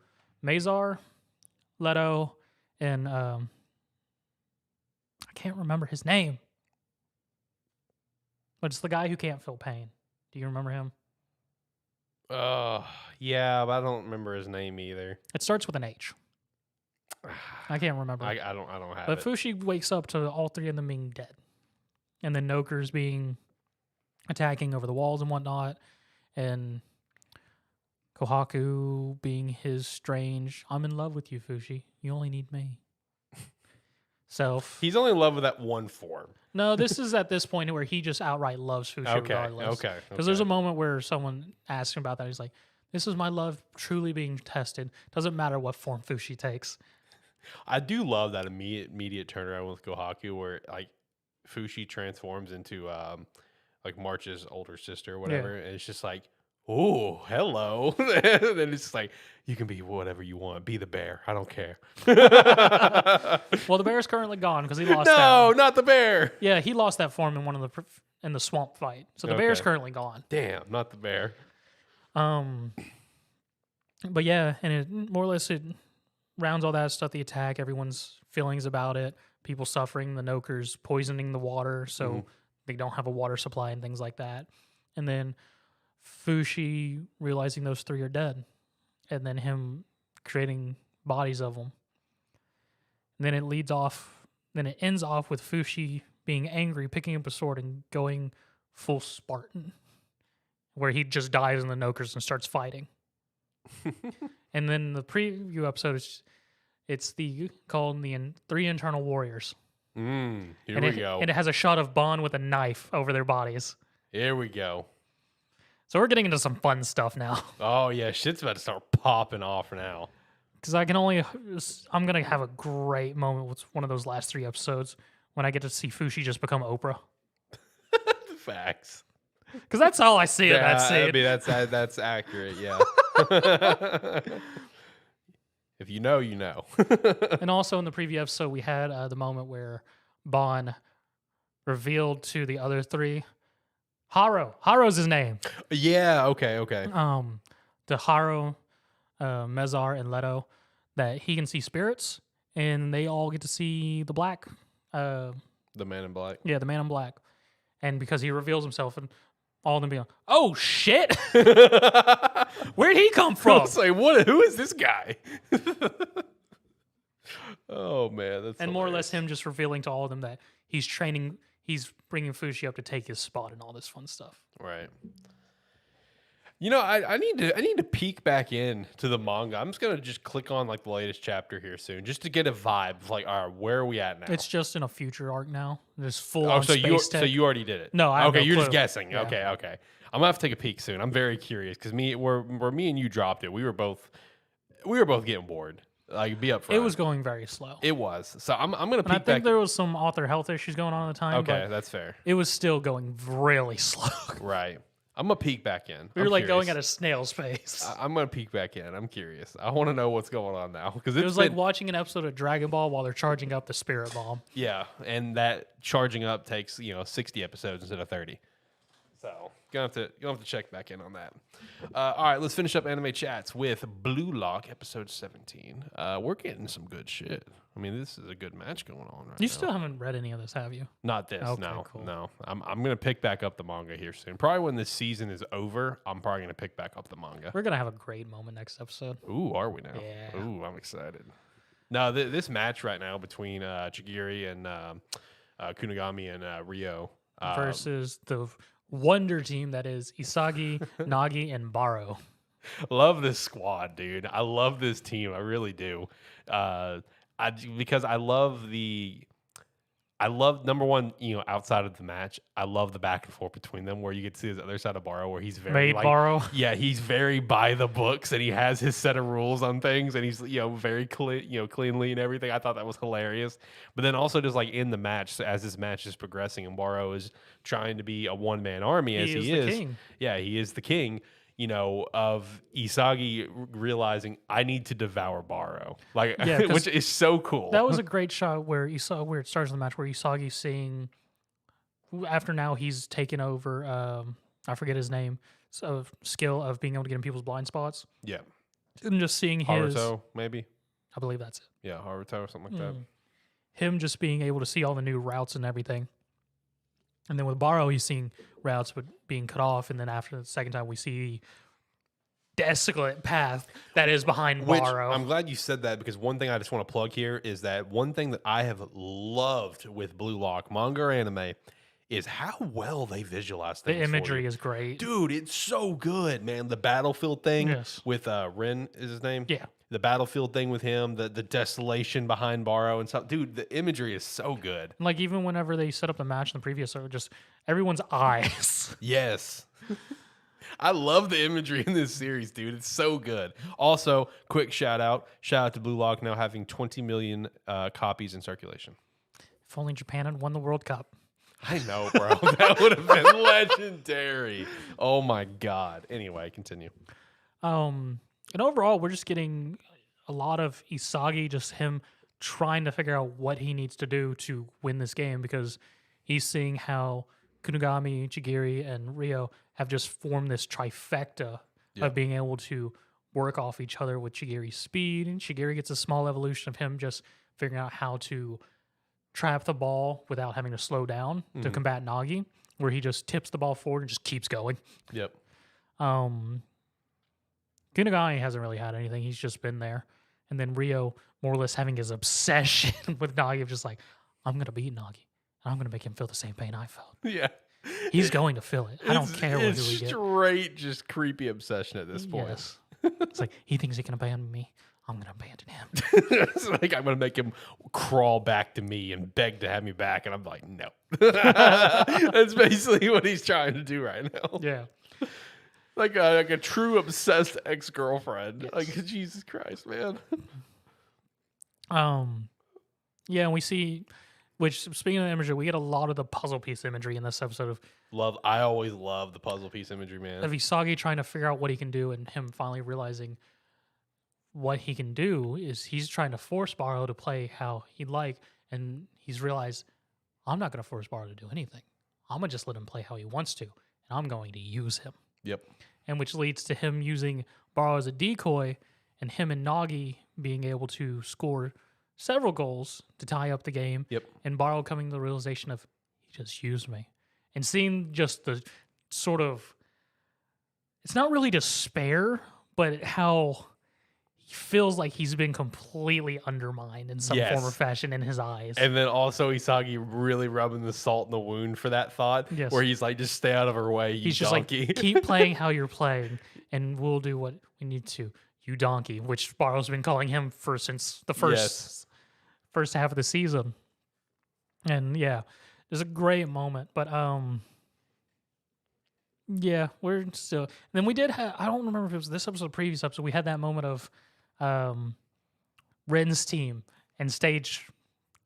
Mazar, Leto, and can't remember his name. But it's the guy who can't feel pain. Do you remember him? Yeah, but I don't remember his name either. It starts with an H. I can't remember. I don't have but it. Fushi wakes up to all three of them being dead. And then Noker's attacking over the walls and whatnot. And Kohaku being his strange, I'm in love with you, Fushi. You only need me. Self. He's only in love with that one form. No, this is at this point where he just outright loves Fushi regardless. Okay. Because there's a moment where someone asks him about that. He's like, this is my love truly being tested. Doesn't matter what form Fushi takes. I do love that immediate turnaround with Kohaku where like Fushi transforms into like March's older sister or whatever. And it's just like, oh, hello. And it's just like, you can be whatever you want. Be the bear. I don't care. Well, the bear's currently gone because he lost No, not the bear. Yeah, he lost that form in the swamp fight. So the bear's currently gone. Damn, not the bear. But yeah, and it more or less it rounds all that stuff, the attack, everyone's feelings about it, people suffering, the Nokers poisoning the water so they don't have a water supply and things like that. And then Fushi realizing those three are dead. And then him creating bodies of them. And then it ends off with Fushi being angry, picking up a sword and going full Spartan. Where he just dives in the Nokers and starts fighting. And then the preview episode it's called the Three Internal Warriors. Here and we go. And it has a shot of Bon with a knife over their bodies. Here we go. So we're getting into some fun stuff now. Oh yeah, shit's about to start popping off now. Because I'm gonna have a great moment with one of those last three episodes when I get to see Fushi just become Oprah. Facts. Because that's all I see in that scene. I mean, that's accurate, yeah. If you know, you know. And also in the preview episode, we had the moment where Bon revealed to the other three, Haro's his name. Yeah, okay. To Haro, Mezar, and Leto, that he can see spirits, and they all get to see the black. The man in black. Yeah, the man in black. And because he reveals himself, and all of them be like, oh shit! Where'd he come from? It's like, who is this guy? Oh man, that's and hilarious. more or less him just revealing to all of them that he's bringing Fushi up to take his spot and all this fun stuff. Right. You know, I need to peek back in to the manga. I'm just gonna click on like the latest chapter here soon, just to get a vibe of like, all right, where are we at now? It's just in a future arc now. Just full on space tech. So you already did it? No, I have okay. no You're clue. just guessing. Yeah. Okay. I'm gonna have to take a peek soon. I'm very curious because where me and you dropped it, we were both getting bored. Like, be up front. It was going very slow. It was. So I'm gonna peek and I think back. there was some author health issues going on at the time. Okay, but that's fair. it was still going really slow. Right. I'm gonna peek back in. We were like going at a snail's pace. I'm gonna peek back in. I'm curious. I want to know what's going on now because it was like watching an episode of Dragon Ball while they're charging up the Spirit Bomb. Yeah, and that charging up takes 60 episodes instead of 30. So gonna have to check back in on that. All right, let's finish up anime chats with Blue Lock episode 17. We're getting some good shit. I mean, this is a good match going on right now. You still haven't read any of this, have you? Not this. Okay, No, cool. no. I'm gonna pick back up the manga here soon. Probably when this season is over, I'm probably gonna pick back up the manga. We're gonna have a great moment next episode. Ooh, are we now? Yeah. Ooh, I'm excited. No, this match right now between Chigiri and Kunigami and Rio Versus the Wonder Team that is Isagi, Nagi, and Baro. Love this squad, dude. I love this team. I really do. Because I love number one, outside of the match, I love the back and forth between them where you get to see his other side of Baro where he's very Baro. Yeah, he's very by the books and he has his set of rules on things and he's very cleanly and everything. I thought that was hilarious. But then also just like in the match, as this match is progressing and Baro is trying to be a one-man army as he is. The king. Yeah, he is the king. Of Isagi realizing I need to devour Baro, which is so cool. That was a great shot where it starts the match where Isagi's seeing, after now he's taken over, I forget his name, skill of being able to get in people's blind spots. Yeah. And just seeing Haruto, maybe? I believe that's it. Yeah, Haruto or something like that. him just being able to see all the new routes and everything. And then with Baro, he's seeing routes but being cut off. And then after the second time, we see desolate path that is behind Baro. I'm glad you said that, because one thing I just want to plug here is that one thing that I have loved with Blue Lock, manga or anime, is how well they visualize things. The imagery is great. Dude, it's so good, man. The battlefield thing Yes. with Rin is his name? Yeah. The battlefield thing with him, the desolation behind Baro and stuff. Dude, the imagery is so good. Like, even whenever they set up the match in the previous, just everyone's eyes. Yes. I love the imagery in this series, dude. It's so good. Also, quick shout out to Blue Lock now having 20 million copies in circulation. If only Japan had won the World Cup. I know, bro. That would have been legendary. Oh my god. Anyway, continue. And overall, we're just getting a lot of Isagi, just him trying to figure out what he needs to do to win this game, because he's seeing how Kunigami, Chigiri, and Rio have just formed this trifecta of being able to work off each other with Chigiri's speed. And Chigiri gets a small evolution of him just figuring out how to trap the ball without having to slow down to combat Nagi, where he just tips the ball forward and just keeps going. Yep. Kunigami hasn't really had anything. He's just been there. And then Rio more or less having his obsession with Nagi of just like, I'm going to beat Nagi. And I'm going to make him feel the same pain I felt. Yeah. He's going to feel it. I don't care what it's we get. Straight, just creepy obsession at this point. Yes. It's like, he thinks he can abandon me. I'm going to abandon him. It's like, I'm going to make him crawl back to me and beg to have me back. And I'm like, no. That's basically what he's trying to do right now. Yeah. Like a true obsessed ex-girlfriend. Yes. Like, Jesus Christ, man. Yeah, and we see, which, speaking of imagery, we get a lot of the puzzle piece imagery in this episode of I always love the puzzle piece imagery, man. of Isagi trying to figure out what he can do, and him finally realizing what he can do is he's trying to force Baro to play how he'd like, and he's realized, I'm not going to force Baro to do anything. I'm going to just let him play how he wants to, and I'm going to use him. Yep. And which leads to him using Baro as a decoy, and him and Nagi being able to score several goals to tie up the game. Yep. And Baro coming to the realization of, he just used me. And seeing just the sort of, it's not really despair, but how he feels like he's been completely undermined in some form or fashion in his eyes. And then also Isagi really rubbing the salt in the wound for that thought, where he's like, just stay out of her way, you he's donkey. Just like, keep playing how you're playing, and we'll do what we need to, you donkey, which Baro's been calling him since the first half of the season. And yeah, there's a great moment, but yeah, we're still. And then we did have, I don't remember if it was this episode or previous episode, we had that moment of Ren's team in stage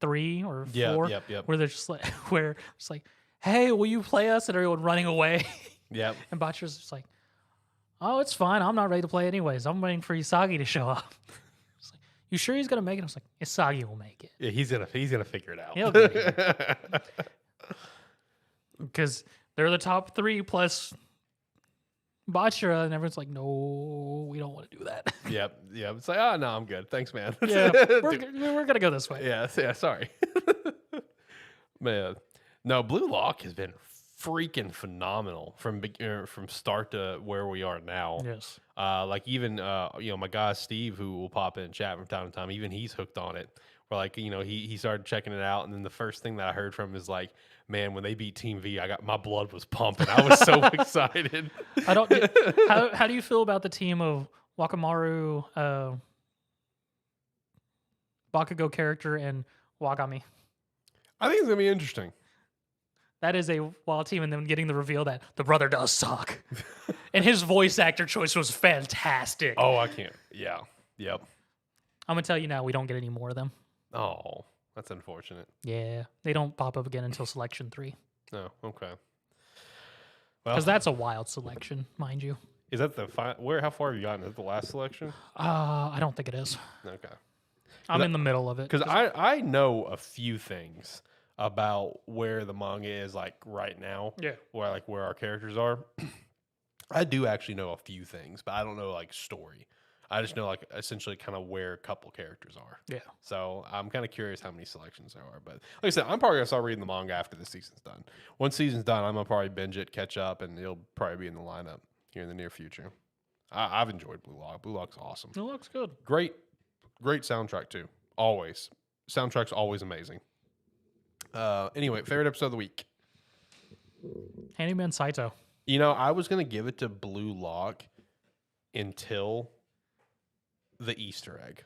3 or 4, where they're just like, where it's like, hey, will you play us? And everyone running away. Yep. And Bachira's just like, oh, it's fine. I'm not ready to play anyways. I'm waiting for Isagi to show up. It's like, you sure he's gonna make it? I was like, Isagi will make it. Yeah, he's gonna figure it out. He'll make it. Because they're the top 3 plus Bachira, and everyone's like, no, we don't want to do that. Yep. It's like, oh no, I'm good. Thanks, man. Yeah, we're gonna go this way. Yeah. Sorry, man. No, Blue Lock has been freaking phenomenal from start to where we are now. Yes. Like even my guy Steve, who will pop in chat from time to time, even he's hooked on it. Where like he started checking it out, and then the first thing that I heard from him is like, man, when they beat Team V, my blood was pumping. I was so excited. How do you feel about the team of Wakamaru, Bakugo character, and Wagami? I think it's gonna be interesting. That is a wild team, and then getting the reveal that the brother does suck. And his voice actor choice was fantastic. Oh, I can't. Yeah. Yep. I'm going to tell you now, we don't get any more of them. Oh, that's unfortunate. Yeah. They don't pop up again until Selection 3. Oh, okay. Because that's a wild selection, mind you. Is that the how far have you gotten? Is that the last selection? I don't think it is. Okay. I'm in the middle of it. Because I know a few things about where the manga is like right now. Yeah. Where our characters are. I do actually know a few things, but I don't know like story. I just know like essentially kind of where a couple characters are. Yeah. So I'm kind of curious how many selections there are. But like I said, I'm probably gonna start reading the manga after the season's done. Once season's done, I'm gonna probably binge it, catch up, and it'll probably be in the lineup here in the near future. I've enjoyed Blue Lock. Blue Lock's awesome. It looks good. Great soundtrack too. Always. Soundtrack's always amazing. Anyway, favorite episode of the week. Handyman Saito. You know, I was gonna give it to Blue Lock until the Easter egg.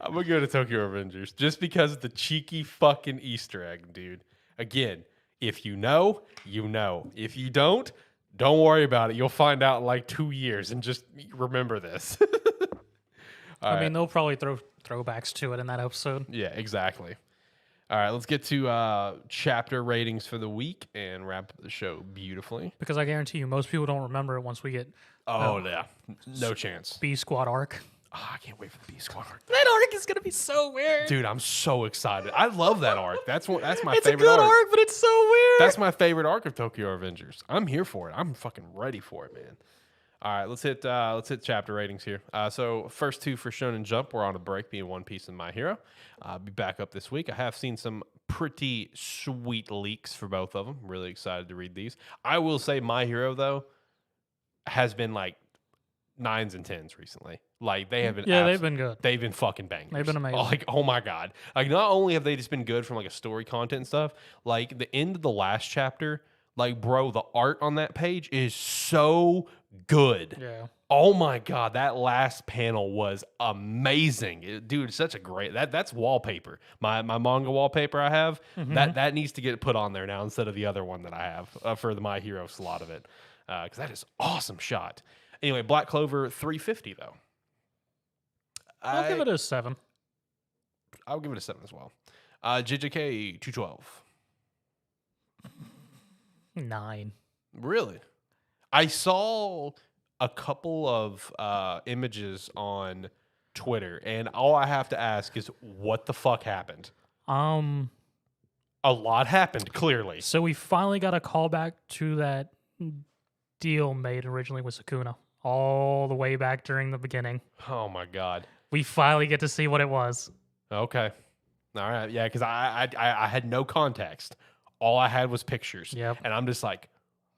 I'm gonna go to Tokyo Revengers just because of the cheeky fucking Easter egg, dude. Again, if you know, you know. If you don't worry about it. You'll find out in like 2 years, and just remember this. I mean, they'll probably throw throwbacks to it in that episode. Yeah, exactly. All right, let's get to chapter ratings for the week and wrap up the show beautifully. Because I guarantee you, most people don't remember it once we get Yeah, no chance. B Squad arc. Oh, I can't wait for the B Squad arc. That arc is gonna be so weird, Dude, I'm so excited. I love that arc. That's my it's favorite a good arc, but it's so weird. That's my favorite arc of Tokyo Revengers. I'm here for it. I'm fucking ready for it, man. All right, let's hit chapter ratings here. So first two for Shonen Jump. We're on a break, being One Piece and My Hero. I'll be back up this week. I have seen some pretty sweet leaks for both of them. Really excited to read these. I will say My Hero though has been like 9s and 10s recently. Like they have been. Yeah, they've been good. They've been fucking bangers. They've been amazing. Like, oh my god. Like not only have they just been good from like a story content and stuff. Like the end of the last chapter. Like, bro, the art on that page is so good. Yeah. Oh my god, that last panel was amazing, dude. Such a great that's wallpaper. My manga wallpaper I have that needs to get put on there now instead of the other one that I have for the My Hero slot of it, because that is awesome shot. Anyway, Black Clover 350 though. I'll give it a 7. I'll give it a 7 as well. JJK 212. 9. Really? I saw a couple of images on Twitter, and all I have to ask is, what the fuck happened? A lot happened, clearly. So we finally got a callback to that deal made originally with Sukuna, all the way back during the beginning. Oh my god. We finally get to see what it was. Okay. All right. Yeah, because I had no context. All I had was pictures. Yep. And I'm just like,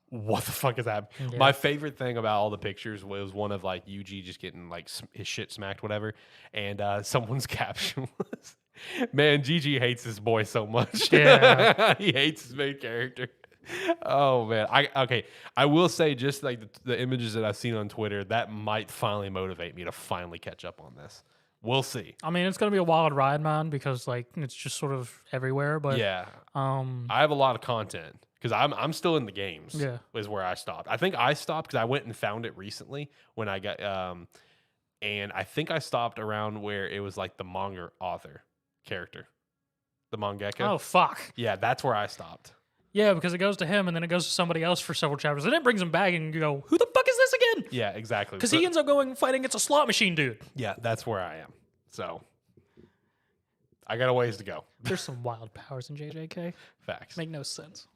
what the fuck is that? Yeah. My favorite thing about all the pictures was one of like Yuji just getting like his shit smacked, whatever. And someone's caption was, man, Gigi hates this boy so much. Yeah. He hates his main character. Oh man. I will say, just like the images that I've seen on Twitter, that might finally motivate me to finally catch up on this. We'll see. I mean, it's gonna be a wild ride, man, because like it's just sort of everywhere. But yeah, I have a lot of content because I'm still in the games. Yeah, is where I stopped. I think I stopped because I went and found it recently when I got and I think I stopped around where it was like the manga author character, the mangaka. Oh fuck. Yeah, that's where I stopped. Yeah, because it goes to him and then it goes to somebody else for several chapters, and it brings him back, and you go, "Who the fuck is this again?" Yeah, exactly. Because he ends up going fighting against a slot machine dude. Yeah, that's where I am. So I got a ways to go. There's some wild powers in JJK. Facts. Make no sense.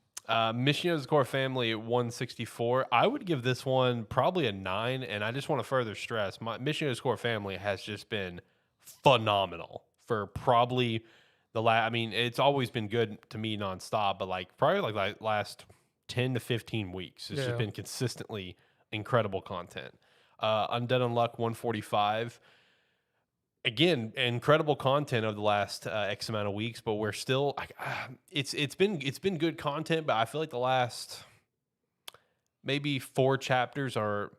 Mission Yozakura Family 164. I would give this one probably a 9, and I just want to further stress my Mission Yozakura Family has just been phenomenal for probably the last. I mean, it's always been good to me nonstop, but like probably like last 10 to 15 weeks, it's just been consistently incredible content. Undead Unluck 145. Again, incredible content of the last X amount of weeks, but we're still it's been good content, but I feel like the last maybe 4 chapters are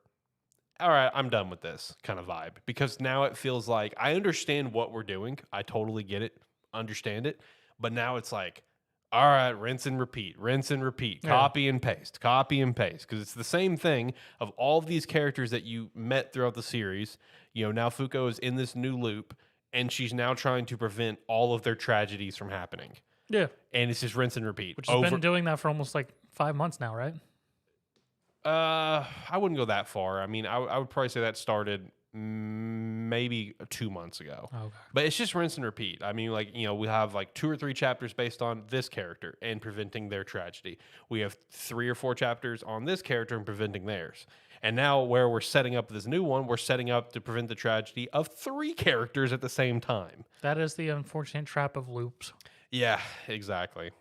all right, I'm done with this kind of vibe, because now it feels like I understand what we're doing. I totally get it, understand it, but now it's like, all right, rinse and repeat, copy and paste, because it's the same thing of all of these characters that you met throughout the series. You know, now Fuko is in this new loop, and she's now trying to prevent all of their tragedies from happening. Yeah. And it's just rinse and repeat. Which has been doing that for almost like 5 months now, right? I wouldn't go that far. I mean, I would probably say that started maybe 2 months ago. Okay. But it's just rinse and repeat. I mean, like, we have like 2 or 3 chapters based on this character and preventing their tragedy. We have 3 or 4 chapters on this character and preventing theirs. And now where we're setting up this new one, we're setting up to prevent the tragedy of 3 characters at the same time. That is the unfortunate trap of loops. Yeah, exactly.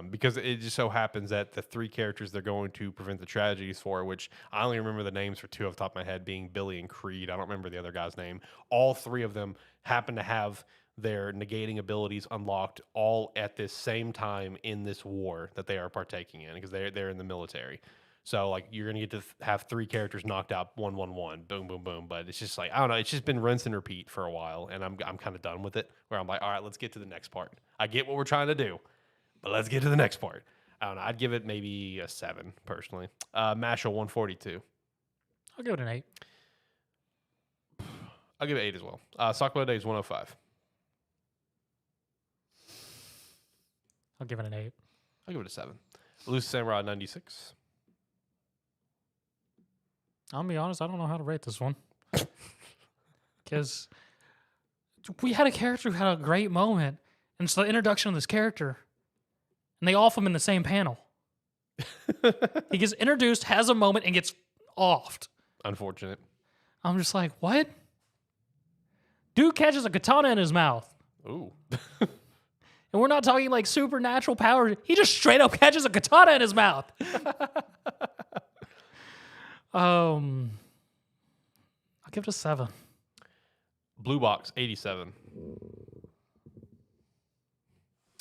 Because it just so happens that the 3 characters they're going to prevent the tragedies for, which I only remember the names for 2 off the top of my head, being Billy and Creed. I don't remember the other guy's name. All 3 of them happen to have their negating abilities unlocked all at this same time in this war that they are partaking in, because they're in the military. So, like, you're going to get to have 3 characters knocked out, 1-1-1, boom, boom, boom. But it's just like, I don't know. It's just been rinse and repeat for a while. And I'm kind of done with it, where I'm like, all right, let's get to the next part. I get what we're trying to do, but let's get to the next part. I don't know. I'd give it maybe a 7, personally. Mashle, 142. I'll give it an 8. I'll give it 8 as well. Sakamoto is 105. I'll give it an 8. I'll give it a 7. Elusive Samurai, 96. I'll be honest, I don't know how to rate this one. Because we had a character who had a great moment, and it's the introduction of this character, and they off him in the same panel. He gets introduced, has a moment, and gets offed. Unfortunate. I'm just like, what? Dude catches a katana in his mouth. Ooh. And we're not talking like supernatural powers. He just straight up catches a katana in his mouth. I'll give it a 7. Blue Box, 87.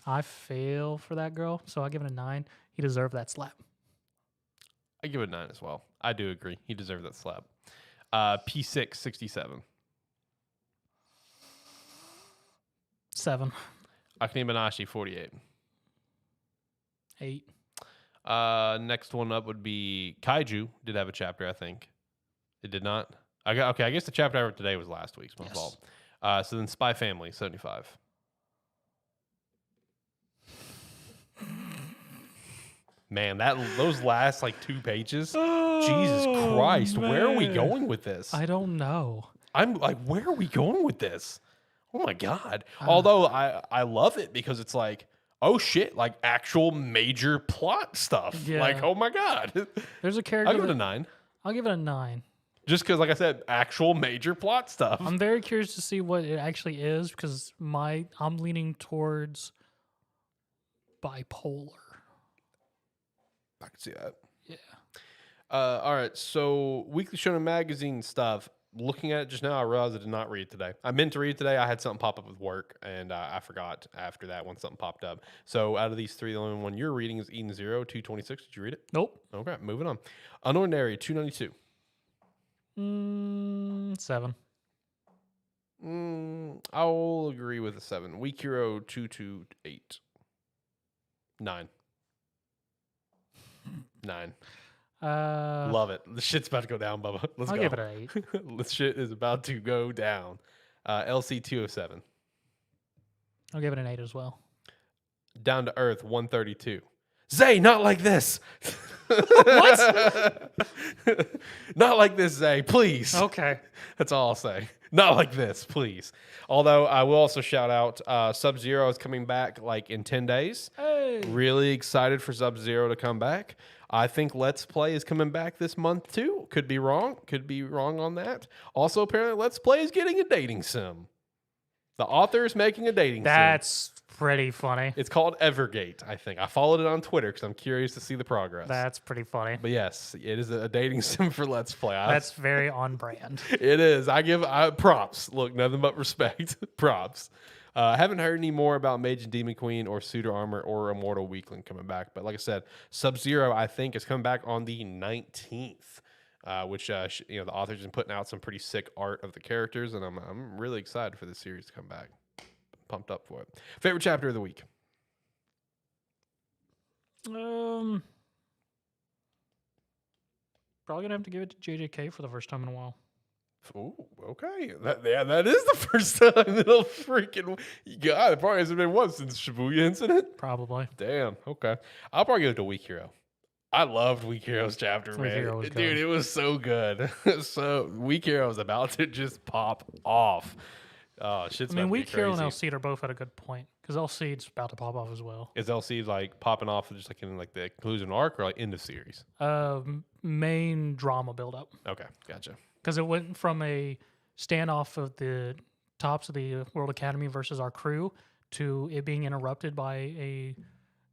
I fail for that girl, so I'll give it a 9. He deserved that slap. I give it a 9 as well. I do agree. He deserved that slap. P6, 67. 7. Akane-Banashi, 48. 8. Next one up would be Kaiju. Did have a chapter, I think. It did not? I guess the chapter I wrote today was last week's. My fault. So then Spy Family, 75. Man, those last like 2 pages. Jesus Christ, where are we going with this? I don't know. I'm like, where are we going with this? Oh my God. Although I love it because it's like, oh shit, like actual major plot stuff. Yeah. Like, oh my God. There's a character. I'll give it a 9. I'll give it a 9. Just because, like I said, actual major plot stuff. I'm very curious to see what it actually is because I'm leaning towards bipolar. I can see that. Yeah. All right. So Weekly Shonen Magazine stuff. Looking at it just now, I realized I did not read it today. I meant to read it today. I had something pop up with work, and I forgot after that when something popped up. So out of these 3, the only one you're reading is Eden Zero, 226. Did you read it? Nope. Okay, moving on. Unordinary, 292. 7. I'll agree with a 7. Weak Hero, 228. 9. 9. Love it. The shit's about to go down, Bubba. Let's I'll go. give it an 8. This shit is about to go down. LC 207. I'll give it an 8 as well. Down to Earth 132. Zay, not like this. What? Not like this, Zay, please. Okay. That's all I'll say. Not like this, please. Although I will also shout out Sub-Zero is coming back like in 10 days. Hey. Really excited for Sub-Zero to come back. I think Let's Play is coming back this month too. Could be wrong. Could be wrong on that. Also, apparently, Let's Play is getting a dating sim. The author is making a dating sim. That's pretty funny. It's called Evergate, I think. I followed it on Twitter because I'm curious to see the progress. That's pretty funny. But yes, it is a dating sim for Let's Play. That's very on brand. It is. I give props. Look, nothing but respect. Props. Haven't heard any more about Mage and Demon Queen or Suitor Armor or Immortal Weakling coming back. But like I said, Sub-Zero, I think, is coming back on the 19th, which the author's been putting out some pretty sick art of the characters, and I'm really excited for this series to come back. Pumped up for it. Favorite chapter of the week? Probably gonna have to give it to JJK for the first time in a while. Oh, okay. That is the first time it'll freaking. God, it probably hasn't been once since Shibuya incident. Probably. Damn. Okay. I'll probably give it to Weak Hero. I loved Weak Heroes chapter, Weak man. Hero was Dude, good. it was so good. So Weak Hero was about to just pop off. Oh, shit's I mean, about to be Weak Hero and crazy. Eleceed are both at a good point because Eleceed's about to pop off as well. Is LC like popping off just like in like the conclusion arc or like end of series? Main drama buildup Okay, gotcha. because it went from a standoff of the tops of the World Academy versus our crew to it being interrupted by a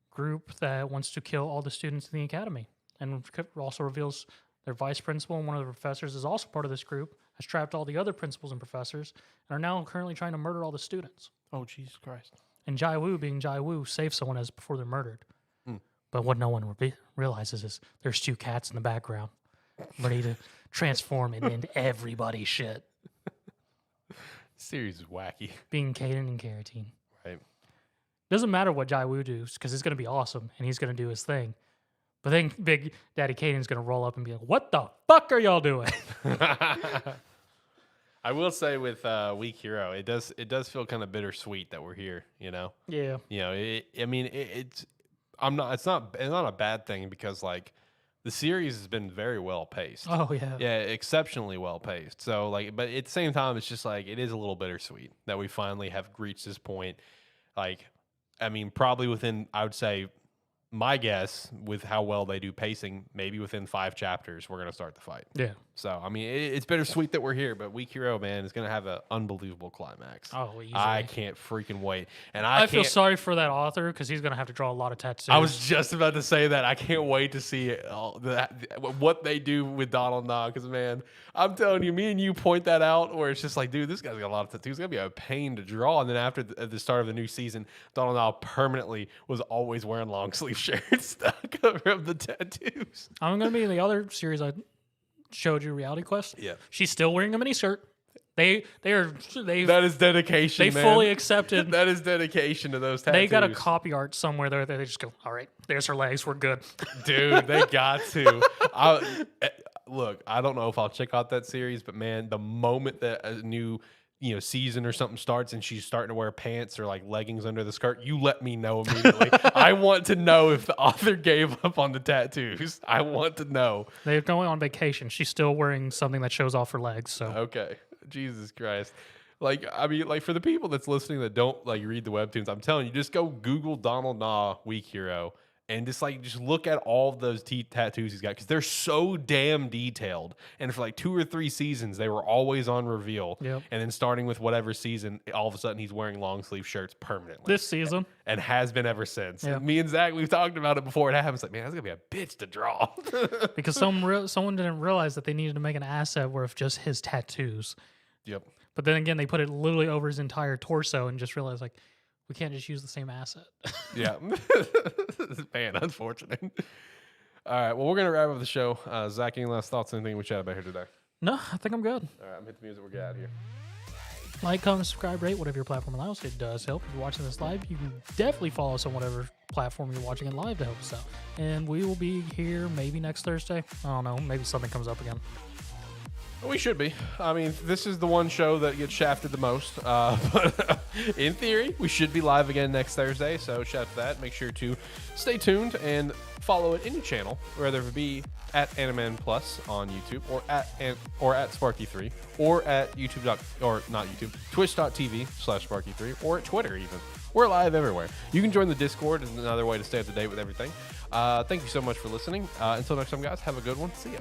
group that wants to kill all the students in the academy, and also reveals their vice principal and one of the professors is also part of this group, has trapped all the other principals and professors, and are now currently trying to murder all the students. Oh, Jesus Christ. And Jai Wu, being Jai Wu, saves someone as before they're murdered. But what no one realizes is there's two cats in the background ready to transform it into everybody's shit. Series is wacky. Being Kaden and Carotene. Right. Doesn't matter what Jai Wu does because it's going to be awesome and he's going to do his thing. But then Big Daddy Kaden's going to roll up and be like, what the fuck are y'all doing? I will say with Weak Hero, it does feel kind of bittersweet that we're here, you know? Yeah. You know, it's not a bad thing because like the series has been very well paced. Oh, yeah. Yeah, exceptionally well paced. So like, but at the same time, it's just like it is a little bittersweet that we finally have reached this point. Like, I mean, probably within, I would say, my guess with how well they do pacing, maybe within 5 chapters, we're gonna start the fight. Yeah. So I mean, it's bittersweet that we're here, but Weak Hero, man, is gonna have an unbelievable climax. Oh, easily. I can't freaking wait, and I feel sorry for that author because he's going to have to draw a lot of tattoos. I was just about to say that. I can't wait to see what they do with Donald Na. Because, man, I'm telling you, me and you point that out where it's just like, dude, this guy's got a lot of tattoos. It's going to be a pain to draw. And then after the start of the new season, Donald Na permanently was always wearing long sleeve shirts to cover up the tattoos. I'm going to be in the other series I showed you, Reality Quest. Yeah. She's still wearing a mini skirt. That is dedication. They man. fully accepted. That is dedication to those tattoos. They got a copy art somewhere there. They just go, all right, there's her legs. We're good. Dude, they got to. Look, I don't know if I'll check out that series, but man, the moment that a new season or something starts and she's starting to wear pants or like leggings under the skirt, you let me know immediately. I want to know if the author gave up on the tattoos. I want to know. They're going on vacation. She's still wearing something that shows off her legs. So okay. Jesus Christ. Like, I mean, like for the people that's listening that don't like read the webtoons, I'm telling you, just go Google Donald Na Weak Hero and just look at all of those tattoos he's got because they're so damn detailed. And for like 2 or 3 seasons, they were always on reveal. Yep. And then starting with whatever season, all of a sudden he's wearing long sleeve shirts permanently. This season. And has been ever since. Yep. Me and Zach, we've talked about it before it happens. Like, man, that's gonna be a bitch to draw. Because someone didn't realize that they needed to make an asset worth just his tattoos. Yep. But then again, they put it literally over his entire torso and just realized like, we can't just use the same asset. Yeah. Man, unfortunate. All right. Well, we're going to wrap up the show. Zach, any last thoughts? Anything we chat about here today? No, I think I'm good. All right. I'm hit the music. We'll get out of here. Like, comment, subscribe, rate, whatever your platform allows. It does help. If you're watching this live, you can definitely follow us on whatever platform you're watching it live to help us out. And we will be here maybe next Thursday. I don't know. Maybe something comes up again. We should be. I mean, this is the one show that gets shafted the most. But in theory, we should be live again next Thursday. So shout out to that. Make sure to stay tuned and follow at any channel, whether it be at Animan Plus on YouTube or at Sparky3 or at Twitch.tv/Sparky3 or at Twitter even. We're live everywhere. You can join the Discord. It's another way to stay up to date with everything. Thank you so much for listening. Until next time, guys, have a good one. See ya.